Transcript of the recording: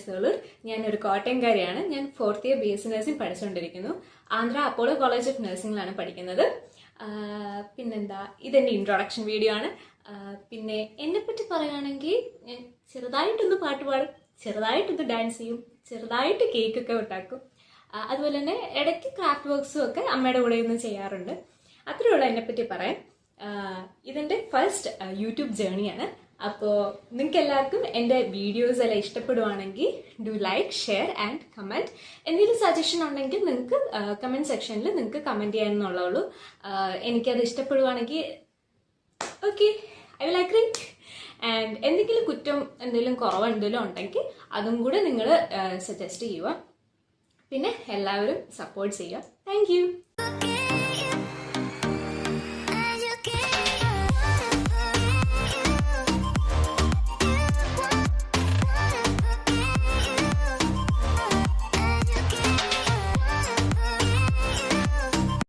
സോളൂർ. ഞാനൊരു കോട്ടയംകാരിയാണ്. ഞാൻ 4th ഇയർ BSc നഴ്സിംഗ് പഠിച്ചുകൊണ്ടിരിക്കുന്നു. ആന്ധ്ര അപ്പോളോ കോളേജ് ഓഫ് നഴ്സിംഗിലാണ് പഠിക്കുന്നത്. പിന്നെന്താ, ഇതെൻ്റെ ഇൻട്രൊഡക്ഷൻ വീഡിയോ ആണ്. പിന്നെ എന്നെപ്പറ്റി പറയുകയാണെങ്കിൽ ഞാൻ ചെറുതായിട്ടൊന്ന് പാട്ട് പാടും, ചെറുതായിട്ടൊന്ന് ഡാൻസ് ചെയ്യും, ചെറുതായിട്ട് കേക്കൊക്കെ ഉണ്ടാക്കും. അതുപോലെ തന്നെ ഇടയ്ക്ക് ക്രാഫ്റ്റ് വർക്ക്സും ഒക്കെ അമ്മയുടെ കൂടെ ഒന്ന് ചെയ്യാറുണ്ട്. അത്രയുള്ള എന്നെപ്പറ്റി പറയാൻ. ഇതെൻ്റെ ഫസ്റ്റ് യൂട്യൂബ് ജേണിയാണ്. അപ്പോൾ നിങ്ങൾക്ക് എല്ലാവർക്കും എൻ്റെ വീഡിയോസ് എല്ലാം ഇഷ്ടപ്പെടുവാണെങ്കിൽ do like, share and comment. എന്തെങ്കിലും സജഷൻ ഉണ്ടെങ്കിൽ നിങ്ങൾക്ക് കമൻറ്റ് സെക്ഷനിൽ നിങ്ങൾക്ക് കമൻറ്റ് ചെയ്യാമെന്നുള്ളൂ. എനിക്കത് ഇഷ്ടപ്പെടുവാണെങ്കിൽ okay, I will agri. And എന്തെങ്കിലും കുറ്റം, എന്തെങ്കിലും കുറവ് എന്തെങ്കിലും ഉണ്ടെങ്കിൽ അതും കൂടെ നിങ്ങൾ സജസ്റ്റ് ചെയ്യുക. പിന്നെ എല്ലാവരും സപ്പോർട്ട് ചെയ്യുക. Thank you.